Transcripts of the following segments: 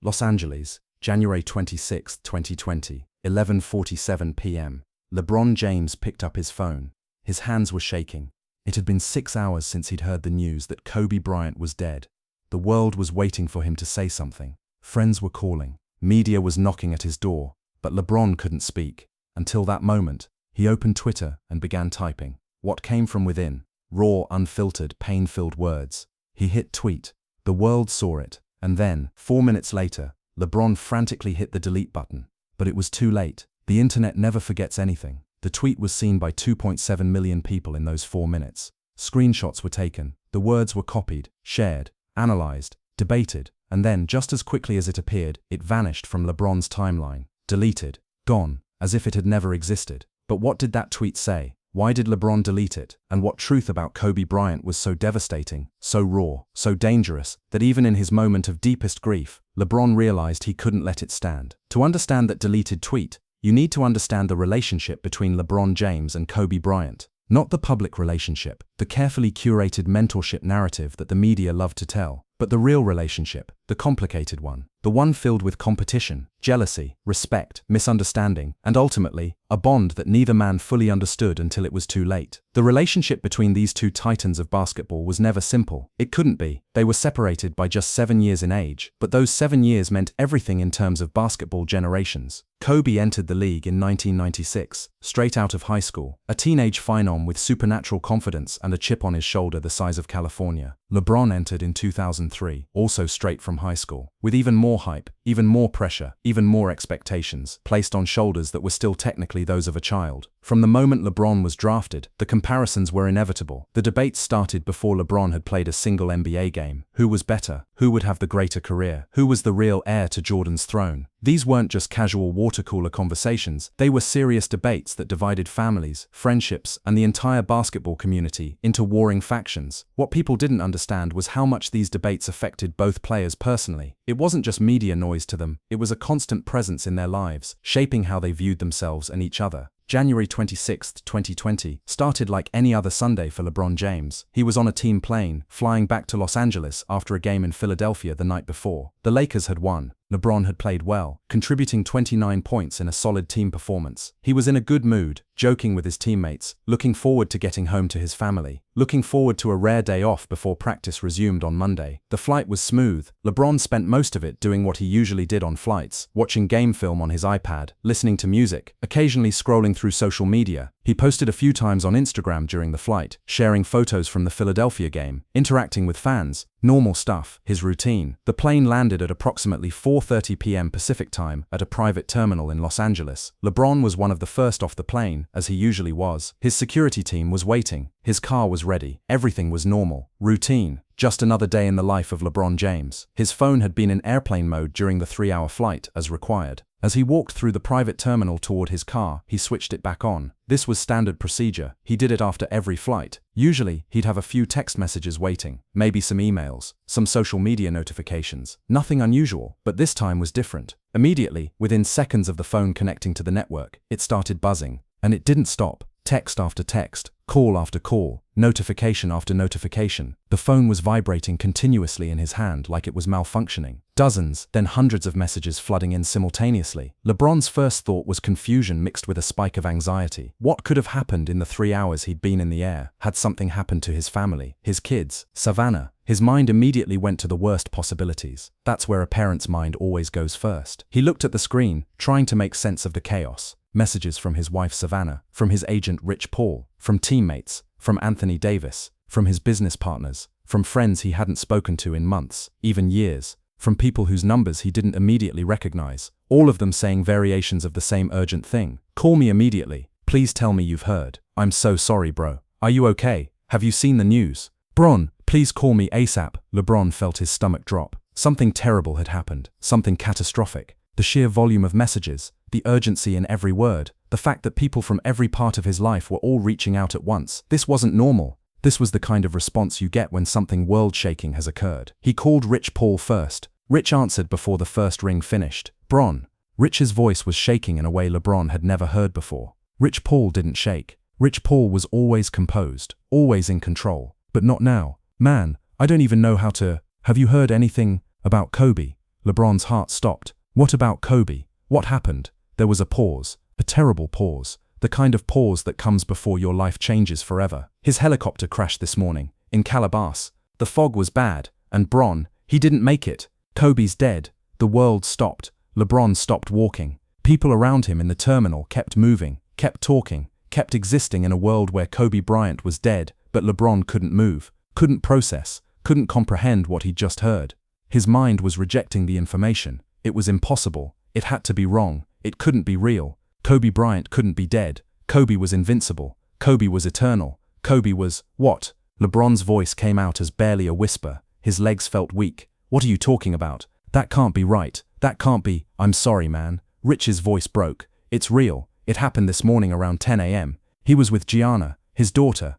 Los Angeles, January 26, 2020, 11:47 p.m. LeBron James picked up his phone. His hands were shaking. It had been 6 hours since he'd heard the news that Kobe Bryant was dead. The world was waiting for him to say something. Friends were calling. Media was knocking at his door. But LeBron couldn't speak. Until that moment, he opened Twitter and began typing. What came from within? Raw, unfiltered, pain-filled words. He hit tweet. The world saw it. And then, 4 minutes later, LeBron frantically hit the delete button. But it was too late. The internet never forgets anything. The tweet was seen by 2.7 million people in those 4 minutes. Screenshots were taken. The words were copied, shared, analyzed, debated, and then, just as quickly as it appeared, it vanished from LeBron's timeline. Deleted. Gone. As if it had never existed. But what did that tweet say? Why did LeBron delete it? And what truth about Kobe Bryant was so devastating, so raw, so dangerous, that even in his moment of deepest grief, LeBron realized he couldn't let it stand? To understand that deleted tweet, you need to understand the relationship between LeBron James and Kobe Bryant. Not the public relationship, the carefully curated mentorship narrative that the media love to tell, but the real relationship, the complicated one, the one filled with competition, jealousy, respect, misunderstanding, and ultimately, a bond that neither man fully understood until it was too late. The relationship between these two titans of basketball was never simple. It couldn't be. They were separated by just 7 years in age, but those 7 years meant everything in terms of basketball generations. Kobe entered the league in 1996, straight out of high school, a teenage phenom with supernatural confidence and a chip on his shoulder the size of California. LeBron entered in 2003, also straight from high school, with even more hype, even more pressure, even more expectations, placed on shoulders that were still technically those of a child. From the moment LeBron was drafted, the comparisons were inevitable. The debates started before LeBron had played a single NBA game. Who was better? Who would have the greater career? Who was the real heir to Jordan's throne? These weren't just casual water-cooler conversations, they were serious debates that divided families, friendships, and the entire basketball community into warring factions. What people didn't understand was how much these debates affected both players personally. It wasn't just media noise to them, it was a constant presence in their lives, shaping how they viewed themselves and each other. January 26, 2020, started like any other Sunday for LeBron James. He was on a team plane, flying back to Los Angeles after a game in Philadelphia the night before. The Lakers had won. LeBron had played well, contributing 29 points in a solid team performance. He was in a good mood, joking with his teammates, looking forward to getting home to his family, looking forward to a rare day off before practice resumed on Monday. The flight was smooth. LeBron spent most of it doing what he usually did on flights, watching game film on his iPad, listening to music, occasionally scrolling through social media. He posted a few times on Instagram during the flight, sharing photos from the Philadelphia game, interacting with fans. Normal stuff, his routine. The plane landed at approximately 4:30 p.m. Pacific time at a private terminal in Los Angeles. LeBron was one of the first off the plane, as he usually was. His security team was waiting. His car was ready. Everything was normal. Routine. Just another day in the life of LeBron James. His phone had been in airplane mode during the 3-hour flight, as required. As he walked through the private terminal toward his car, he switched it back on. This was standard procedure. He did it after every flight. Usually, he'd have a few text messages waiting, maybe some emails, some social media notifications. Nothing unusual, but this time was different. Immediately, within seconds of the phone connecting to the network, it started buzzing. And it didn't stop. Text after text, call after call, notification after notification. The phone was vibrating continuously in his hand like it was malfunctioning. Dozens, then hundreds of messages flooding in simultaneously. LeBron's first thought was confusion mixed with a spike of anxiety. What could have happened in the 3 hours he'd been in the air? Had something happened to his family, his kids, Savannah? His mind immediately went to the worst possibilities. That's where a parent's mind always goes first. He looked at the screen, trying to make sense of the chaos. Messages from his wife Savannah, from his agent Rich Paul, from teammates, from Anthony Davis, from his business partners, from friends he hadn't spoken to in months, even years, from people whose numbers he didn't immediately recognize, all of them saying variations of the same urgent thing. Call me immediately. Please tell me you've heard. I'm so sorry, bro. Are you okay? Have you seen the news? Bron, please call me ASAP. LeBron felt his stomach drop. Something terrible had happened. Something catastrophic. The sheer volume of messages, the urgency in every word, the fact that people from every part of his life were all reaching out at once. This wasn't normal. This was the kind of response you get when something world-shaking has occurred. He called Rich Paul first. Rich answered before the first ring finished. Bron. Rich's voice was shaking in a way LeBron had never heard before. Rich Paul didn't shake. Rich Paul was always composed, always in control. But not now. Man, I don't even know how to... Have you heard anything about Kobe? LeBron's heart stopped. What about Kobe? What happened? There was a pause, a terrible pause, the kind of pause that comes before your life changes forever. His helicopter crashed this morning, in Calabasas. The fog was bad, and Bron, he didn't make it. Kobe's dead. The world stopped. LeBron stopped walking. People around him in the terminal kept moving, kept talking, kept existing in a world where Kobe Bryant was dead, but LeBron couldn't move, couldn't process, couldn't comprehend what he'd just heard. His mind was rejecting the information. It was impossible. It had to be wrong. It couldn't be real. Kobe Bryant couldn't be dead. Kobe was invincible. Kobe was eternal. Kobe was, what? LeBron's voice came out as barely a whisper. His legs felt weak. What are you talking about? That can't be right. That can't be. I'm sorry, man. Rich's voice broke. It's real. It happened this morning around 10 a.m. He was with Gianna, his daughter.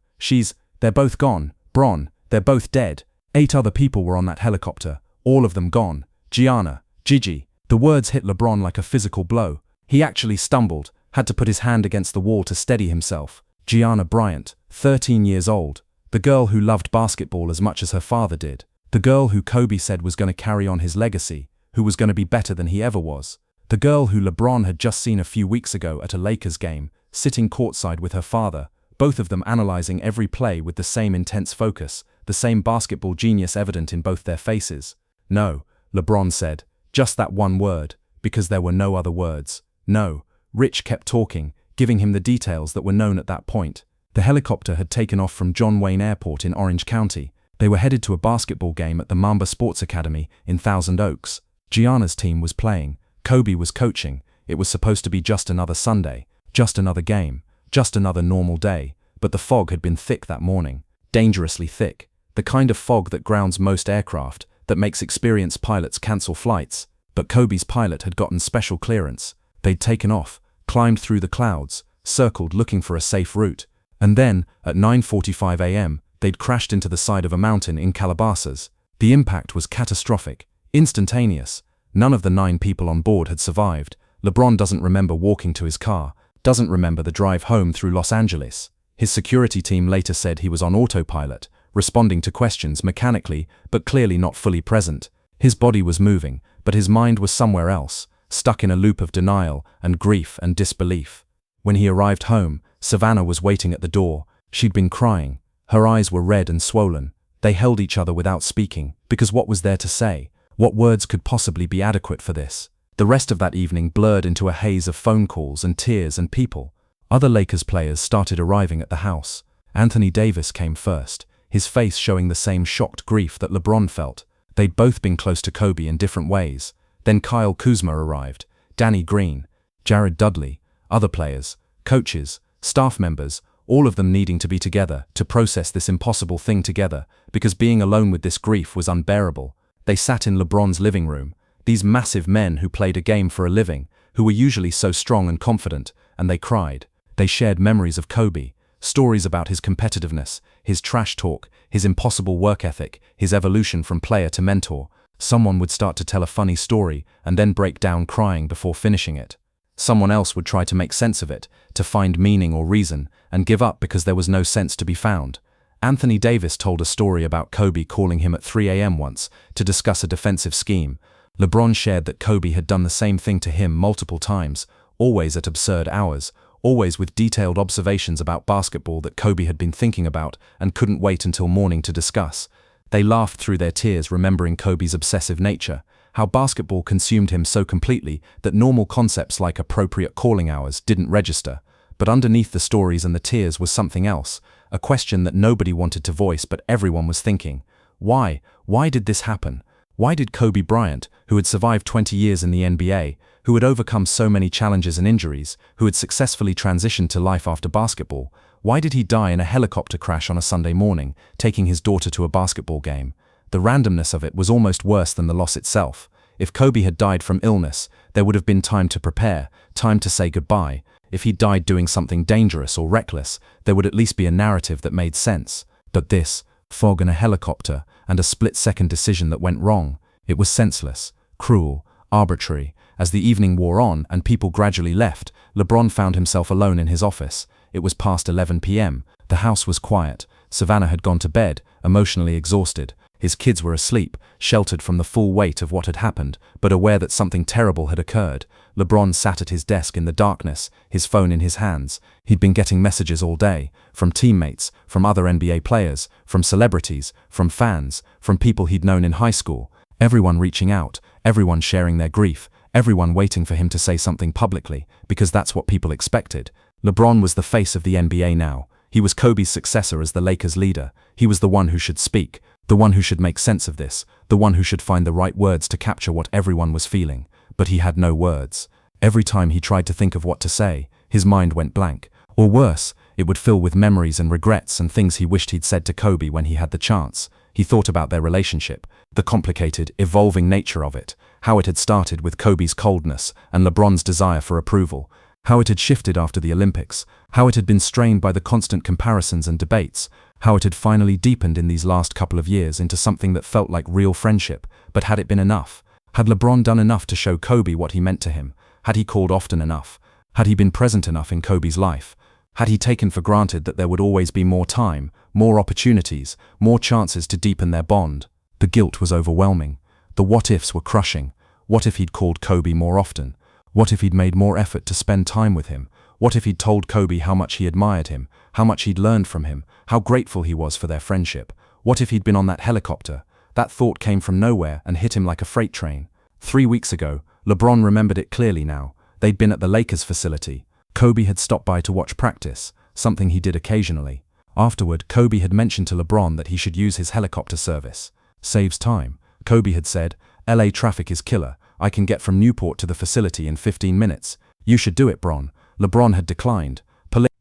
They're both gone. Bron, they're both dead. 8 other people were on that helicopter. All of them gone. Gianna, Gigi. The words hit LeBron like a physical blow. He actually stumbled, had to put his hand against the wall to steady himself. Gianna Bryant, 13 years old. The girl who loved basketball as much as her father did. The girl who Kobe said was going to carry on his legacy, who was going to be better than he ever was. The girl who LeBron had just seen a few weeks ago at a Lakers game, sitting courtside with her father, both of them analyzing every play with the same intense focus, the same basketball genius evident in both their faces. No, LeBron said, just that one word, because there were no other words. No. Rich kept talking, giving him the details that were known at that point. The helicopter had taken off from John Wayne Airport in Orange County. They were headed to a basketball game at the Mamba Sports Academy in Thousand Oaks. Gianna's team was playing. Kobe was coaching. It was supposed to be just another Sunday, just another game, just another normal day. But the fog had been thick that morning. Dangerously thick. The kind of fog that grounds most aircraft, that makes experienced pilots cancel flights. But Kobe's pilot had gotten special clearance. They'd taken off, climbed through the clouds, circled looking for a safe route. And then, at 9:45 a.m., they'd crashed into the side of a mountain in Calabasas. The impact was catastrophic, instantaneous. None of the 9 people on board had survived. LeBron doesn't remember walking to his car, doesn't remember the drive home through Los Angeles. His security team later said he was on autopilot, responding to questions mechanically, but clearly not fully present. His body was moving, but his mind was somewhere else, stuck in a loop of denial and grief and disbelief. When he arrived home, Savannah was waiting at the door. She'd been crying. Her eyes were red and swollen. They held each other without speaking, because what was there to say? What words could possibly be adequate for this? The rest of that evening blurred into a haze of phone calls and tears and people. Other Lakers players started arriving at the house. Anthony Davis came first, his face showing the same shocked grief that LeBron felt. They'd both been close to Kobe in different ways. Then Kyle Kuzma arrived, Danny Green, Jared Dudley, other players, coaches, staff members, all of them needing to be together to process this impossible thing together, because being alone with this grief was unbearable. They sat in LeBron's living room, these massive men who played a game for a living, who were usually so strong and confident, and they cried. They shared memories of Kobe, stories about his competitiveness, his trash talk, his impossible work ethic, his evolution from player to mentor. Someone would start to tell a funny story and then break down crying before finishing it. Someone else would try to make sense of it, to find meaning or reason, and give up because there was no sense to be found. Anthony Davis told a story about Kobe calling him at 3 a.m. once to discuss a defensive scheme. LeBron shared that Kobe had done the same thing to him multiple times, always at absurd hours, always with detailed observations about basketball that Kobe had been thinking about and couldn't wait until morning to discuss. They laughed through their tears, remembering Kobe's obsessive nature, how basketball consumed him so completely that normal concepts like appropriate calling hours didn't register. But underneath the stories and the tears was something else, a question that nobody wanted to voice but everyone was thinking. Why? Why did this happen? Why did Kobe Bryant, who had survived 20 years in the NBA, who had overcome so many challenges and injuries, who had successfully transitioned to life after basketball, why did he die in a helicopter crash on a Sunday morning, taking his daughter to a basketball game? The randomness of it was almost worse than the loss itself. If Kobe had died from illness, there would have been time to prepare, time to say goodbye. If he died doing something dangerous or reckless, there would at least be a narrative that made sense. But this, fog and a helicopter, and a split-second decision that went wrong, it was senseless, cruel, arbitrary. As the evening wore on and people gradually left, LeBron found himself alone in his office. It was past 11 p.m. The house was quiet. Savannah had gone to bed, emotionally exhausted. His kids were asleep, sheltered from the full weight of what had happened, but aware that something terrible had occurred. LeBron sat at his desk in the darkness, his phone in his hands. He'd been getting messages all day, from teammates, from other NBA players, from celebrities, from fans, from people he'd known in high school. Everyone reaching out, everyone sharing their grief, everyone waiting for him to say something publicly, because that's what people expected. LeBron was the face of the NBA now. He was Kobe's successor as the Lakers' leader. He was the one who should speak, the one who should make sense of this, the one who should find the right words to capture what everyone was feeling. But he had no words. Every time he tried to think of what to say, his mind went blank. Or worse, it would fill with memories and regrets and things he wished he'd said to Kobe when he had the chance. He thought about their relationship, the complicated, evolving nature of it, how it had started with Kobe's coldness and LeBron's desire for approval, how it had shifted after the Olympics, how it had been strained by the constant comparisons and debates, how it had finally deepened in these last couple of years into something that felt like real friendship. But had it been enough? Had LeBron done enough to show Kobe what he meant to him? Had he called often enough? Had he been present enough in Kobe's life? Had he taken for granted that there would always be more time, more opportunities, more chances to deepen their bond? The guilt was overwhelming. The what-ifs were crushing. What if he'd called Kobe more often? What if he'd made more effort to spend time with him? What if he'd told Kobe how much he admired him, how much he'd learned from him, how grateful he was for their friendship? What if he'd been on that helicopter? That thought came from nowhere and hit him like a freight train. 3 weeks ago, LeBron remembered it clearly now. They'd been at the Lakers facility. Kobe had stopped by to watch practice, something he did occasionally. Afterward, Kobe had mentioned to LeBron that he should use his helicopter service. Saves time. Kobe had said, "LA traffic is killer. I can get from Newport to the facility in 15 minutes. You should do it, Bron." LeBron had declined.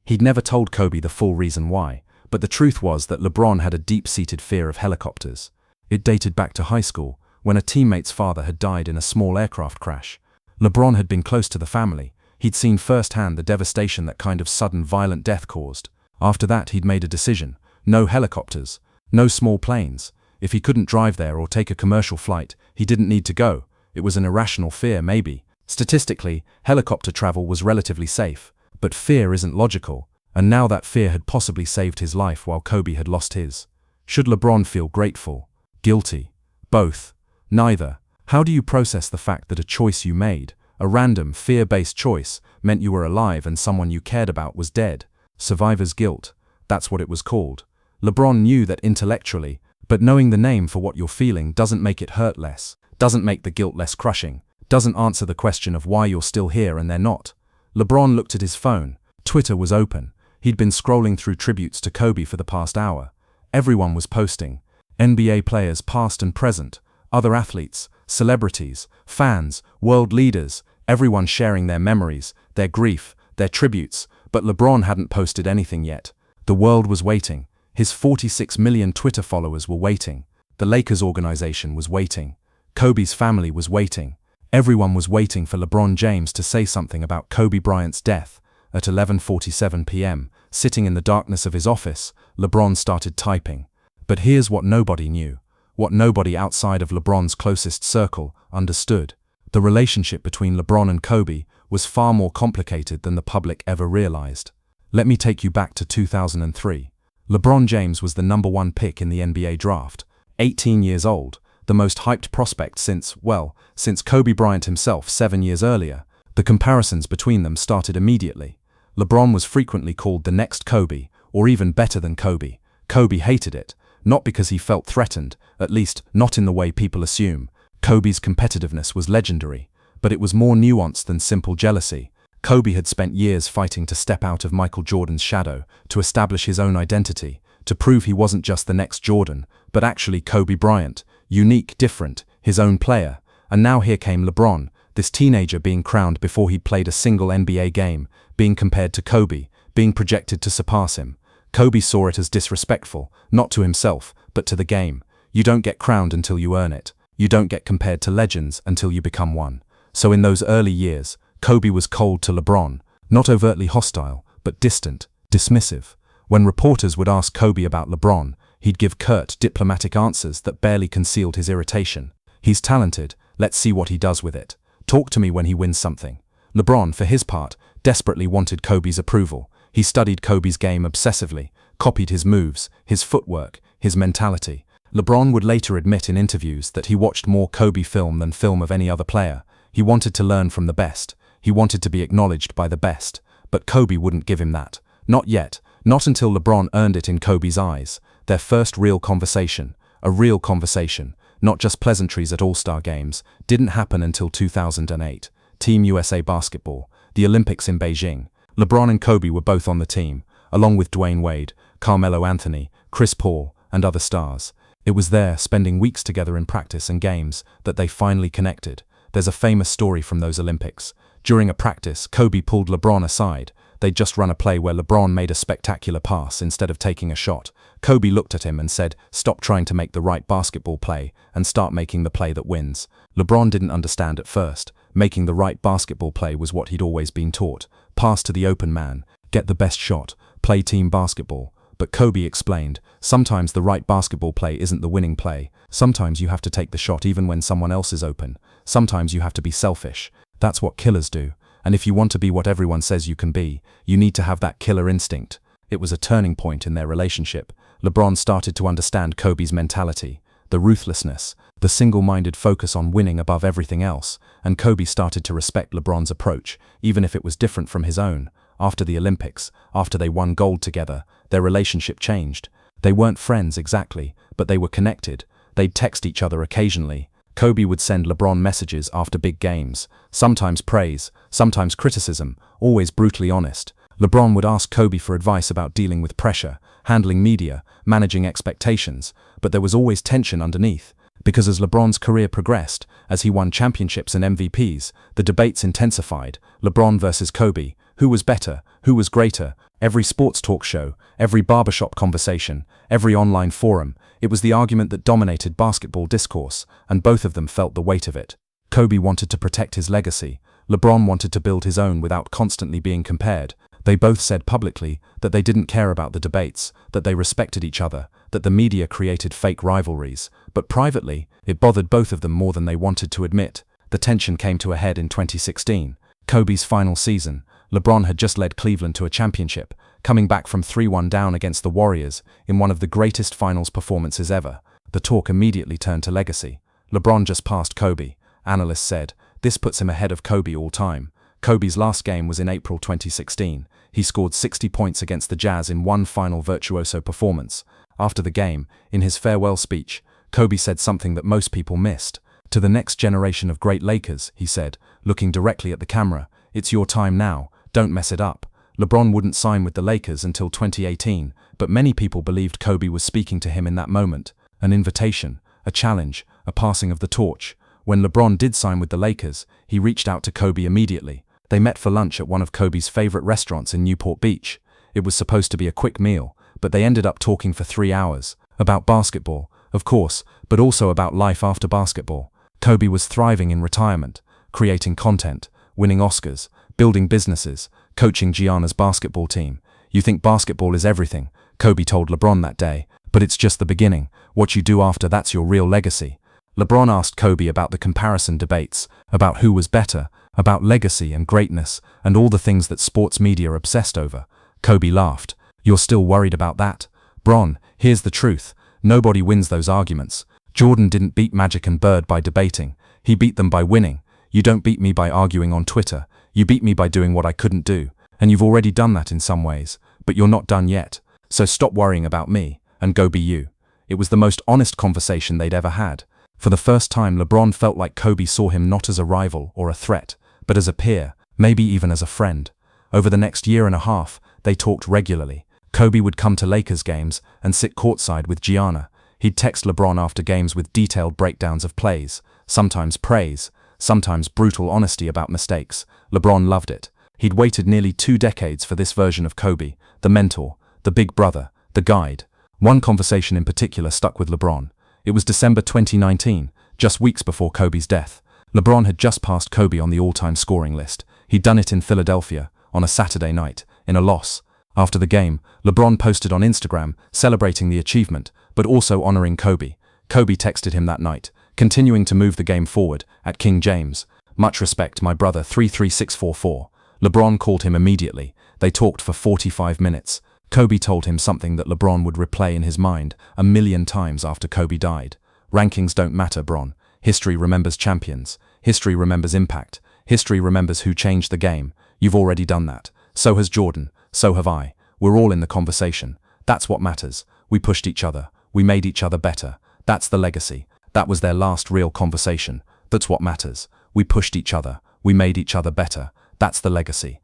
He'd never told Kobe the full reason why, but the truth was that LeBron had a deep-seated fear of helicopters. It dated back to high school, when a teammate's father had died in a small aircraft crash. LeBron had been close to the family. He'd seen firsthand the devastation that kind of sudden violent death caused. After that, he'd made a decision. No helicopters. No small planes. If he couldn't drive there or take a commercial flight, he didn't need to go. It was an irrational fear, maybe. Statistically, helicopter travel was relatively safe. But fear isn't logical, and now that fear had possibly saved his life while Kobe had lost his. Should LeBron feel grateful? Guilty? Both? Neither. How do you process the fact that a choice you made, a random, fear-based choice, meant you were alive and someone you cared about was dead? Survivor's guilt. That's what it was called. LeBron knew that intellectually, but knowing the name for what you're feeling doesn't make it hurt less, doesn't make the guilt less crushing, doesn't answer the question of why you're still here and they're not. LeBron looked at his phone. Twitter was open. He'd been scrolling through tributes to Kobe for the past hour. Everyone was posting. NBA players past and present, other athletes, celebrities, fans, world leaders, everyone sharing their memories, their grief, their tributes, but LeBron hadn't posted anything yet. The world was waiting. His 46 million Twitter followers were waiting. The Lakers organization was waiting. Kobe's family was waiting. Everyone was waiting for LeBron James to say something about Kobe Bryant's death. At 11:47 p.m., sitting in the darkness of his office, LeBron started typing. But here's what nobody knew, what nobody outside of LeBron's closest circle understood. The relationship between LeBron and Kobe was far more complicated than the public ever realized. Let me take you back to 2003. LeBron James was the #1 pick in the NBA draft, 18 years old, the most hyped prospect since Kobe Bryant himself 7 years earlier. The comparisons between them started immediately. LeBron was frequently called the next Kobe, or even better than Kobe. Kobe hated it, not because he felt threatened, at least not in the way people assume. Kobe's competitiveness was legendary, but it was more nuanced than simple jealousy. Kobe had spent years fighting to step out of Michael Jordan's shadow, to establish his own identity, to prove he wasn't just the next Jordan, but actually Kobe Bryant, unique, different, his own player. And now here came LeBron, this teenager being crowned before he'd played a single NBA game, being compared to Kobe, being projected to surpass him. Kobe saw it as disrespectful, not to himself, but to the game. You don't get crowned until you earn it. You don't get compared to legends until you become one. So in those early years, Kobe was cold to LeBron, not overtly hostile, but distant, dismissive. When reporters would ask Kobe about LeBron, he'd give curt, diplomatic answers that barely concealed his irritation. He's talented, let's see what he does with it. Talk to me when he wins something. LeBron, for his part, desperately wanted Kobe's approval. He studied Kobe's game obsessively, copied his moves, his footwork, his mentality. LeBron would later admit in interviews that he watched more Kobe film than film of any other player. He wanted to learn from the best. He wanted to be acknowledged by the best. But Kobe wouldn't give him that. Not yet. Not until LeBron earned it in Kobe's eyes. Their first real conversation. A real conversation. Not just pleasantries at All-Star games. Didn't happen until 2008. Team USA Basketball. The Olympics in Beijing. LeBron and Kobe were both on the team, along with Dwayne Wade, Carmelo Anthony, Chris Paul, and other stars. It was there, spending weeks together in practice and games, that they finally connected. There's a famous story from those Olympics. During a practice, Kobe pulled LeBron aside. They'd just run a play where LeBron made a spectacular pass instead of taking a shot. Kobe looked at him and said, "Stop trying to make the right basketball play and start making the play that wins." LeBron didn't understand at first. Making the right basketball play was what he'd always been taught. Pass to the open man, get the best shot, play team basketball. But Kobe explained, sometimes the right basketball play isn't the winning play. Sometimes you have to take the shot even when someone else is open. Sometimes you have to be selfish. That's what killers do. And if you want to be what everyone says you can be, you need to have that killer instinct. It was a turning point in their relationship. LeBron started to understand Kobe's mentality, the ruthlessness, the single-minded focus on winning above everything else, and Kobe started to respect LeBron's approach, even if it was different from his own. After the Olympics, after they won gold together, their relationship changed. They weren't friends exactly, but they were connected. They'd text each other occasionally. Kobe would send LeBron messages after big games, sometimes praise, sometimes criticism, always brutally honest. LeBron would ask Kobe for advice about dealing with pressure, handling media, managing expectations, but there was always tension underneath. Because as LeBron's career progressed, as he won championships and MVPs, the debates intensified. LeBron versus Kobe. Who was better? Who was greater? Every sports talk show, every barbershop conversation, every online forum, it was the argument that dominated basketball discourse, and both of them felt the weight of it. Kobe wanted to protect his legacy. LeBron wanted to build his own without constantly being compared. They both said publicly that they didn't care about the debates, that they respected each other, that the media created fake rivalries, but privately, it bothered both of them more than they wanted to admit. The tension came to a head in 2016, Kobe's final season. LeBron had just led Cleveland to a championship, coming back from 3-1 down against the Warriors in one of the greatest finals performances ever. The talk immediately turned to legacy. LeBron just passed Kobe. Analysts said, this puts him ahead of Kobe all time. Kobe's last game was in April 2016. He scored 60 points against the Jazz in one final virtuoso performance. After the game, in his farewell speech, Kobe said something that most people missed. To the next generation of great Lakers, he said, looking directly at the camera, "It's your time now. Don't mess it up." LeBron wouldn't sign with the Lakers until 2018, but many people believed Kobe was speaking to him in that moment. An invitation, a challenge, a passing of the torch. When LeBron did sign with the Lakers, he reached out to Kobe immediately. They met for lunch at one of Kobe's favorite restaurants in Newport Beach. It was supposed to be a quick meal, but they ended up talking for 3 hours. About basketball, of course, but also about life after basketball. Kobe was thriving in retirement, creating content, winning Oscars, building businesses, coaching Gianna's basketball team. "You think basketball is everything," Kobe told LeBron that day, "but it's just the beginning. What you do after that's your real legacy." LeBron asked Kobe about the comparison debates, about who was better, about legacy and greatness, and all the things that sports media obsessed over. Kobe laughed. "You're still worried about that? Bron, here's the truth. Nobody wins those arguments. Jordan didn't beat Magic and Bird by debating. He beat them by winning. You don't beat me by arguing on Twitter. You beat me by doing what I couldn't do. And you've already done that in some ways, but you're not done yet. So stop worrying about me, and go be you." It was the most honest conversation they'd ever had. For the first time, LeBron felt like Kobe saw him not as a rival or a threat, but as a peer, maybe even as a friend. Over the next year and a half, they talked regularly. Kobe would come to Lakers games and sit courtside with Gianna. He'd text LeBron after games with detailed breakdowns of plays, sometimes praise, sometimes brutal honesty about mistakes. LeBron loved it. He'd waited nearly 2 decades for this version of Kobe, the mentor, the big brother, the guide. One conversation in particular stuck with LeBron. It was December 2019, just weeks before Kobe's death. LeBron had just passed Kobe on the all-time scoring list. He'd done it in Philadelphia, on a Saturday night, in a loss. After the game, LeBron posted on Instagram, celebrating the achievement, but also honoring Kobe. Kobe texted him that night, continuing to move the game forward, at King James. "Much respect, my brother 33644. LeBron called him immediately. They talked for 45 minutes. Kobe told him something that LeBron would replay in his mind 1,000,000 times after Kobe died. Rankings don't matter, Bron. History remembers champions. History remembers impact. History remembers who changed the game. You've already done that. So has Jordan. So have I. We're all in the conversation. That's what matters. We pushed each other. We made each other better. That's the legacy. That was their last real conversation. That's what matters. We pushed each other. We made each other better. That's the legacy.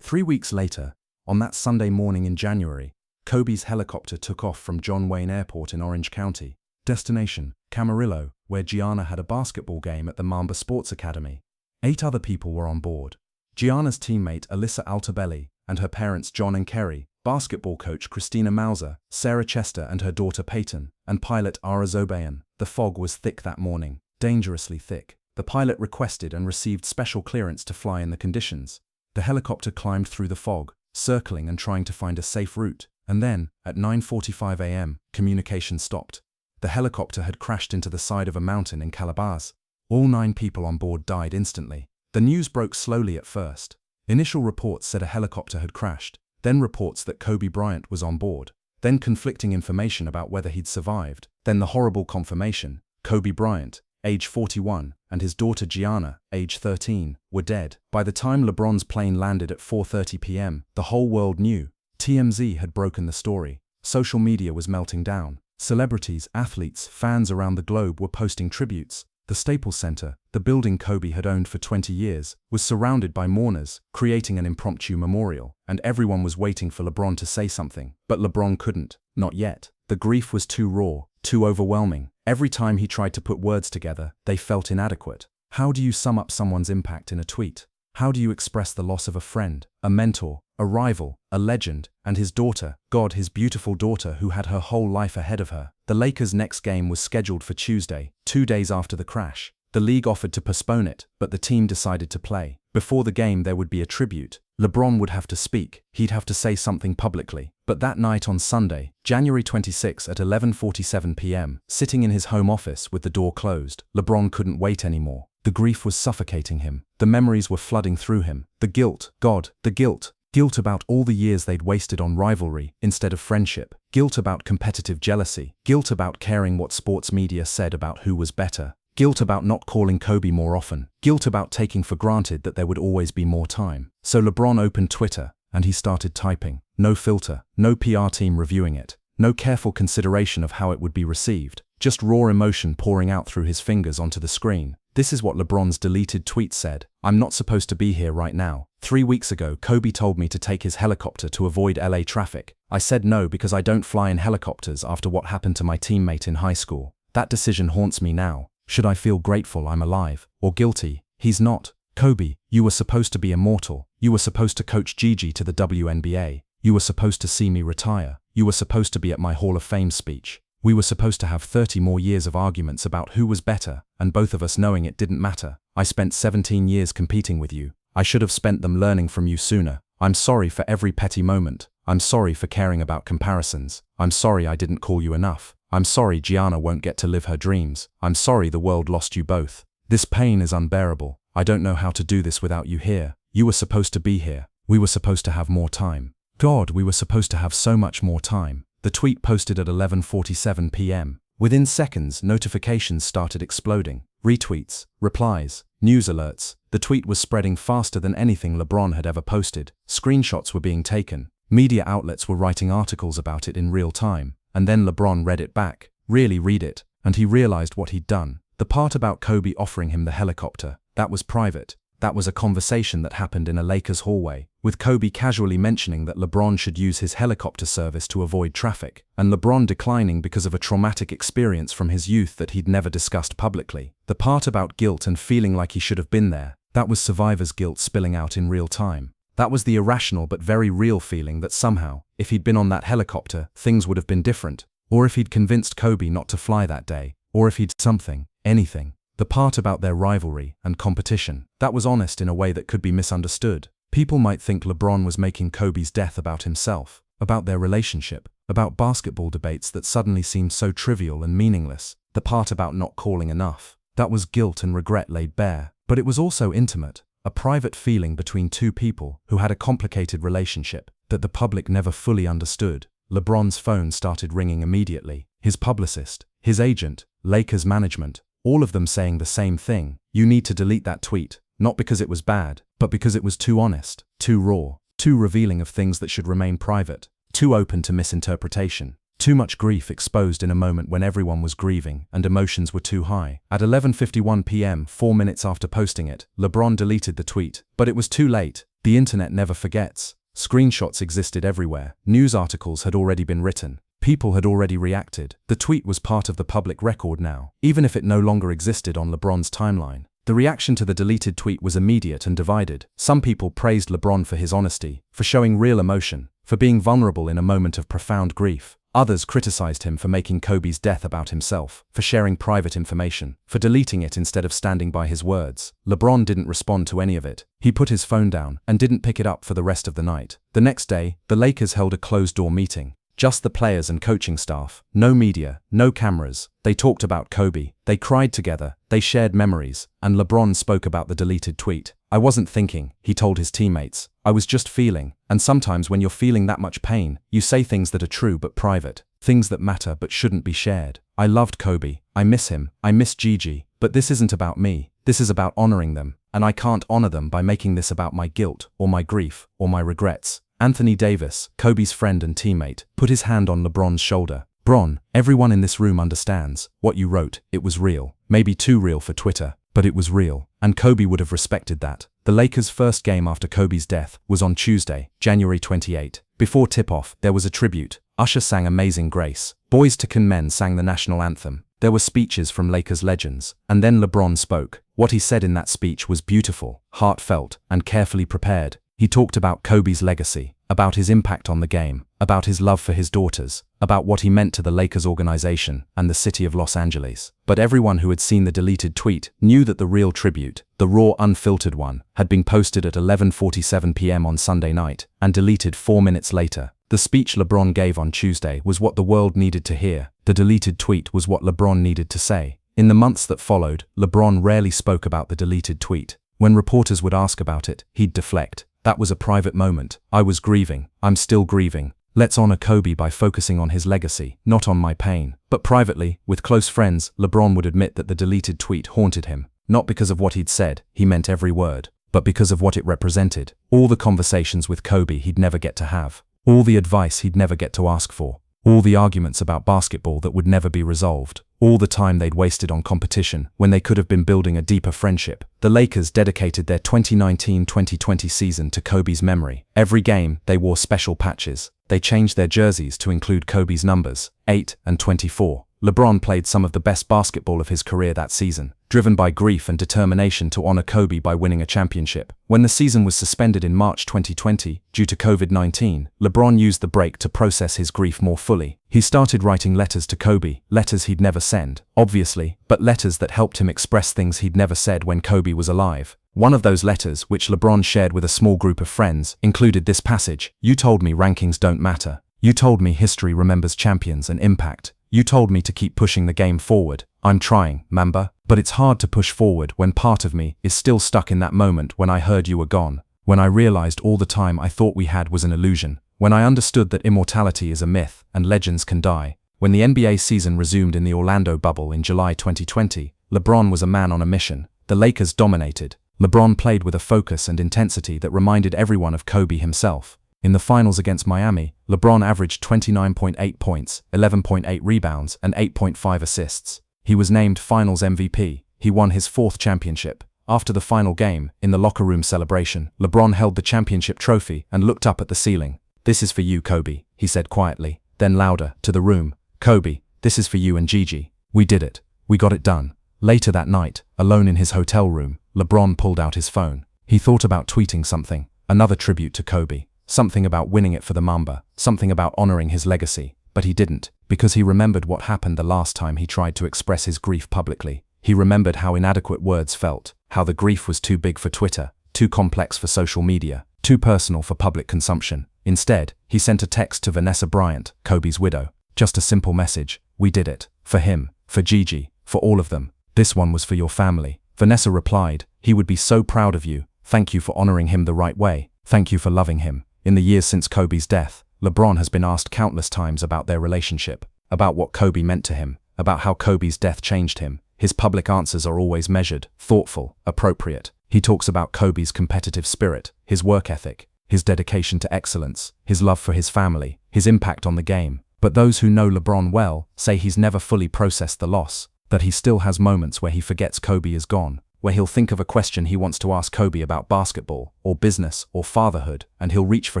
3 weeks later, on that Sunday morning in January, Kobe's helicopter took off from John Wayne Airport in Orange County. Destination, Camarillo, where Gianna had a basketball game at the Mamba Sports Academy. 8 other people were on board. Gianna's teammate Alyssa Altabelli and her parents John and Kerry, basketball coach Christina Mauser, Sarah Chester and her daughter Peyton, and pilot Ara Zobayan. The fog was thick that morning, dangerously thick. The pilot requested and received special clearance to fly in the conditions. The helicopter climbed through the fog, circling and trying to find a safe route, and then, at 9:45 a.m., communication stopped. The helicopter had crashed into the side of a mountain in Calabaz. All 9 people on board died instantly. The news broke slowly at first. Initial reports said a helicopter had crashed, then reports that Kobe Bryant was on board, then conflicting information about whether he'd survived, then the horrible confirmation: Kobe Bryant, age 41, and his daughter Gianna, age 13, were dead. By the time LeBron's plane landed at 4:30 p.m., the whole world knew. TMZ had broken the story. Social media was melting down. Celebrities, athletes, fans around the globe were posting tributes. The Staples Center, the building Kobe had owned for 20 years, was surrounded by mourners, creating an impromptu memorial, and everyone was waiting for LeBron to say something. But LeBron couldn't. Not yet. The grief was too raw, too overwhelming. Every time he tried to put words together, they felt inadequate. How do you sum up someone's impact in a tweet? How do you express the loss of a friend, a mentor, a rival, a legend, and his daughter, his beautiful daughter who had her whole life ahead of her? The Lakers' next game was scheduled for Tuesday, 2 days after the crash. The league offered to postpone it, but the team decided to play. Before the game there would be a tribute. LeBron would have to speak. He'd have to say something publicly. But that night on Sunday, January 26 at 11:47 p.m., sitting in his home office with the door closed, LeBron couldn't wait anymore. The grief was suffocating him. The memories were flooding through him. The guilt, the guilt. Guilt about all the years they'd wasted on rivalry instead of friendship. Guilt about competitive jealousy. Guilt about caring what sports media said about who was better. Guilt about not calling Kobe more often. Guilt about taking for granted that there would always be more time. So LeBron opened Twitter, and he started typing. No filter, no PR team reviewing it, no careful consideration of how it would be received, just raw emotion pouring out through his fingers onto the screen. This is what LeBron's deleted tweet said. "I'm not supposed to be here right now. 3 weeks ago, Kobe told me to take his helicopter to avoid LA traffic. I said no because I don't fly in helicopters after what happened to my teammate in high school. That decision haunts me now. Should I feel grateful I'm alive, or guilty? He's not. Kobe, you were supposed to be immortal. You were supposed to coach Gigi to the WNBA. You were supposed to see me retire. You were supposed to be at my Hall of Fame speech. We were supposed to have 30 more years of arguments about who was better, and both of us knowing it didn't matter. I spent 17 years competing with you. I should have spent them learning from you sooner. I'm sorry for every petty moment. I'm sorry for caring about comparisons. I'm sorry I didn't call you enough. I'm sorry Gianna won't get to live her dreams. I'm sorry the world lost you both. This pain is unbearable. I don't know how to do this without you here. You were supposed to be here. We were supposed to have more time. God, we were supposed to have so much more time." The tweet posted at 11:47 p.m. Within seconds, notifications started exploding. Retweets, replies, news alerts. The tweet was spreading faster than anything LeBron had ever posted. Screenshots were being taken. Media outlets were writing articles about it in real time. And then LeBron read it back. Really read it. And he realized what he'd done. The part about Kobe offering him the helicopter, that was private. That was a conversation that happened in a Lakers hallway, with Kobe casually mentioning that LeBron should use his helicopter service to avoid traffic, and LeBron declining because of a traumatic experience from his youth that he'd never discussed publicly. The part about guilt and feeling like he should have been there, that was survivor's guilt spilling out in real time. That was the irrational but very real feeling that somehow, if he'd been on that helicopter, things would have been different, or if he'd convinced Kobe not to fly that day, or if he'd something, anything. The part about their rivalry and competition, that was honest in a way that could be misunderstood. People might think LeBron was making Kobe's death about himself, about their relationship, about basketball debates that suddenly seemed so trivial and meaningless. The part about not calling enough, that was guilt and regret laid bare. But it was also intimate. a private feeling between two people who had a complicated relationship that the public never fully understood. LeBron's phone started ringing immediately. His publicist, his agent, Lakers management, all of them saying the same thing. You need to delete that tweet, not because it was bad, but because it was too honest, too raw, too revealing of things that should remain private, too open to misinterpretation. Too much grief exposed in a moment when everyone was grieving and emotions were too high. At 11:51 p.m., 4 minutes after posting it, LeBron deleted the tweet. But it was too late. The internet never forgets. Screenshots existed everywhere. News articles had already been written. People had already reacted. The tweet was part of the public record now, even if it no longer existed on LeBron's timeline. The reaction to the deleted tweet was immediate and divided. Some people praised LeBron for his honesty, for showing real emotion, for being vulnerable in a moment of profound grief. Others criticized him for making Kobe's death about himself, for sharing private information, for deleting it instead of standing by his words. LeBron didn't respond to any of it. He put his phone down and didn't pick it up for the rest of the night. The next day, the Lakers held a closed-door meeting. Just the players and coaching staff. No media, no cameras. They talked about Kobe. They cried together. They shared memories. And LeBron spoke about the deleted tweet. I wasn't thinking, he told his teammates. I was just feeling. And sometimes when you're feeling that much pain, you say things that are true but private. Things that matter but shouldn't be shared. I loved Kobe. I miss him. I miss Gigi. But this isn't about me. This is about honoring them. And I can't honor them by making this about my guilt, or my grief, or my regrets. Anthony Davis, Kobe's friend and teammate, put his hand on LeBron's shoulder. Bron, everyone in this room understands. What you wrote, it was real. Maybe too real for Twitter, but it was real. And Kobe would have respected that. The Lakers' first game after Kobe's death was on Tuesday, January 28. Before tip-off, there was a tribute. Usher sang Amazing Grace. Boys to Men sang the national anthem. There were speeches from Lakers legends. And then LeBron spoke. What he said in that speech was beautiful, heartfelt, and carefully prepared. He talked about Kobe's legacy, about his impact on the game, about his love for his daughters, about what he meant to the Lakers organization and the city of Los Angeles. But everyone who had seen the deleted tweet knew that the real tribute, the raw, unfiltered one, had been posted at 11:47 p.m. on Sunday night and deleted 4 minutes later. The speech LeBron gave on Tuesday was what the world needed to hear. The deleted tweet was what LeBron needed to say. In the months that followed, LeBron rarely spoke about the deleted tweet. When reporters would ask about it, he'd deflect. That was a private moment. I was grieving. I'm still grieving. Let's honor Kobe by focusing on his legacy, not on my pain. But privately, with close friends, LeBron would admit that the deleted tweet haunted him. Not because of what he'd said, he meant every word, but because of what it represented. All the conversations with Kobe he'd never get to have. All the advice he'd never get to ask for. All the arguments about basketball that would never be resolved. All the time they'd wasted on competition when they could have been building a deeper friendship. The Lakers dedicated their 2019-2020 season to Kobe's memory. Every game, they wore special patches. They changed their jerseys to include Kobe's numbers, 8 and 24. LeBron played some of the best basketball of his career that season, driven by grief and determination to honor Kobe by winning a championship. When the season was suspended in March 2020 due to COVID-19, LeBron used the break to process his grief more fully. He started writing letters to Kobe, letters he'd never send, obviously, but letters that helped him express things he'd never said when Kobe was alive. One of those letters, which LeBron shared with a small group of friends, included this passage. You told me rankings don't matter. You told me history remembers champions and impact. You told me to keep pushing the game forward. I'm trying, Mamba, but it's hard to push forward when part of me is still stuck in that moment when I heard you were gone, when I realized all the time I thought we had was an illusion, when I understood that immortality is a myth and legends can die. When the NBA season resumed in the Orlando bubble in July 2020, LeBron was a man on a mission. The Lakers dominated. LeBron played with a focus and intensity that reminded everyone of Kobe himself. In the finals against Miami, LeBron averaged 29.8 points, 11.8 rebounds, and 8.5 assists. He was named Finals MVP. He won his 4th championship. After the final game, in the locker room celebration, LeBron held the championship trophy and looked up at the ceiling. "This is for you, Kobe," he said quietly. Then louder, to the room, "Kobe, this is for you and Gigi. We did it. We got it done." Later that night, alone in his hotel room, LeBron pulled out his phone. He thought about tweeting something, another tribute to Kobe. Something about winning it for the Mamba, something about honoring his legacy. But he didn't, because he remembered what happened the last time he tried to express his grief publicly. He remembered how inadequate words felt, how the grief was too big for Twitter, too complex for social media, too personal for public consumption. Instead, he sent a text to Vanessa Bryant, Kobe's widow. Just a simple message. We did it. For him, for Gigi, for all of them. This one was for your family. Vanessa replied, "He would be so proud of you. Thank you for honoring him the right way. Thank you for loving him. In the years since Kobe's death, LeBron has been asked countless times about their relationship, about what Kobe meant to him, about how Kobe's death changed him. His public answers are always measured, thoughtful, appropriate. He talks about Kobe's competitive spirit, his work ethic, his dedication to excellence, his love for his family, his impact on the game. But those who know LeBron well say he's never fully processed the loss, that he still has moments where he forgets Kobe is gone, where he'll think of a question he wants to ask Kobe about basketball, or business, or fatherhood, and he'll reach for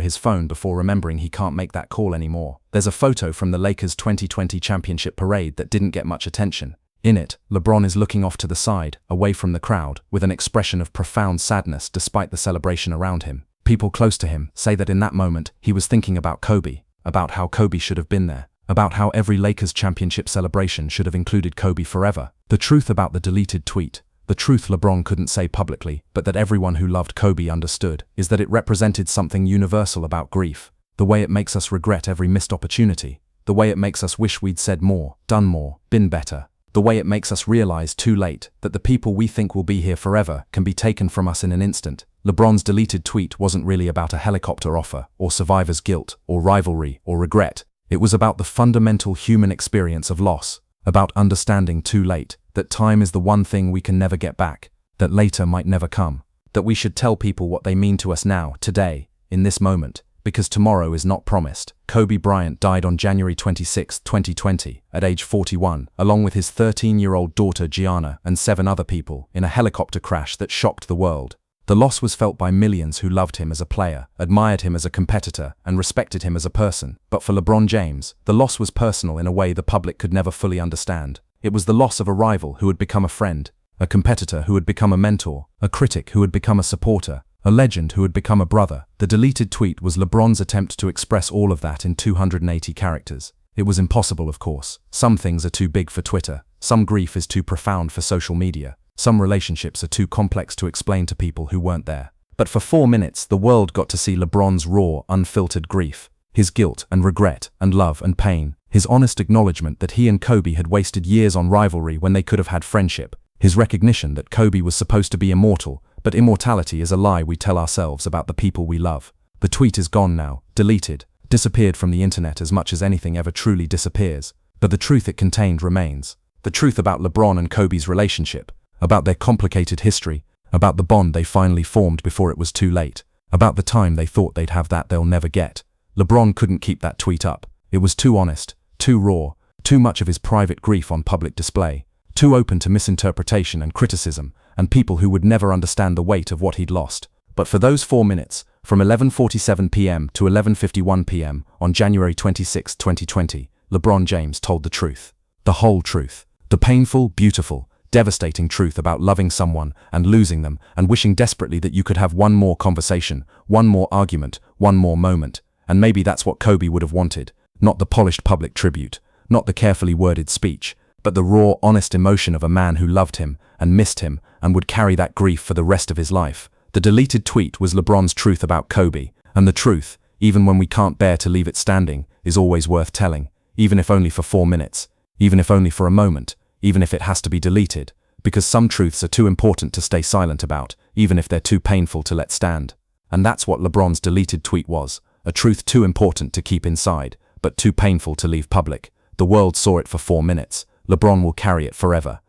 his phone before remembering he can't make that call anymore. There's a photo from the Lakers' 2020 championship parade that didn't get much attention. In it, LeBron is looking off to the side, away from the crowd, with an expression of profound sadness despite the celebration around him. People close to him say that in that moment, he was thinking about Kobe, about how Kobe should have been there, about how every Lakers championship celebration should have included Kobe forever. The truth about the deleted tweet, the truth LeBron couldn't say publicly, but that everyone who loved Kobe understood, is that it represented something universal about grief. The way it makes us regret every missed opportunity. The way it makes us wish we'd said more, done more, been better. The way it makes us realize too late that the people we think will be here forever can be taken from us in an instant. LeBron's deleted tweet wasn't really about a helicopter offer, or survivor's guilt, or rivalry, or regret. It was about the fundamental human experience of loss, about understanding too late that time is the one thing we can never get back, that later might never come, that we should tell people what they mean to us now, today, in this moment, because tomorrow is not promised. Kobe Bryant died on January 26, 2020, at age 41, along with his 13-year-old daughter Gianna and 7 other people, in a helicopter crash that shocked the world. The loss was felt by millions who loved him as a player, admired him as a competitor, and respected him as a person. But for LeBron James, the loss was personal in a way the public could never fully understand. It was the loss of a rival who had become a friend, a competitor who had become a mentor, a critic who had become a supporter, a legend who had become a brother. The deleted tweet was LeBron's attempt to express all of that in 280 characters. It was impossible, of course. Some things are too big for Twitter. Some grief is too profound for social media. Some relationships are too complex to explain to people who weren't there. But for 4 minutes, the world got to see LeBron's raw, unfiltered grief. His guilt and regret and love and pain. His honest acknowledgement that he and Kobe had wasted years on rivalry when they could have had friendship. His recognition that Kobe was supposed to be immortal, but immortality is a lie we tell ourselves about the people we love. The tweet is gone now, deleted, disappeared from the internet as much as anything ever truly disappears. But the truth it contained remains. The truth about LeBron and Kobe's relationship, about their complicated history, about the bond they finally formed before it was too late, about the time they thought they'd have that they'll never get. LeBron couldn't keep that tweet up. It was too honest, too raw, too much of his private grief on public display, too open to misinterpretation and criticism, and people who would never understand the weight of what he'd lost. But for those 4 minutes, from 11:47 p.m. to 11:51 p.m. on January 26, 2020, LeBron James told the truth. The whole truth. The painful, beautiful, devastating truth about loving someone and losing them and wishing desperately that you could have one more conversation, one more argument, one more moment. And maybe that's what Kobe would have wanted. Not the polished public tribute, not the carefully worded speech, but the raw, honest emotion of a man who loved him and missed him and would carry that grief for the rest of his life. The deleted tweet was LeBron's truth about Kobe, and the truth, even when we can't bear to leave it standing, is always worth telling, even if only for 4 minutes, even if only for a moment, even if it has to be deleted, because some truths are too important to stay silent about, even if they're too painful to let stand. And that's what LeBron's deleted tweet was, a truth too important to keep inside, but too painful to leave public. The world saw it for 4 minutes. LeBron will carry it forever.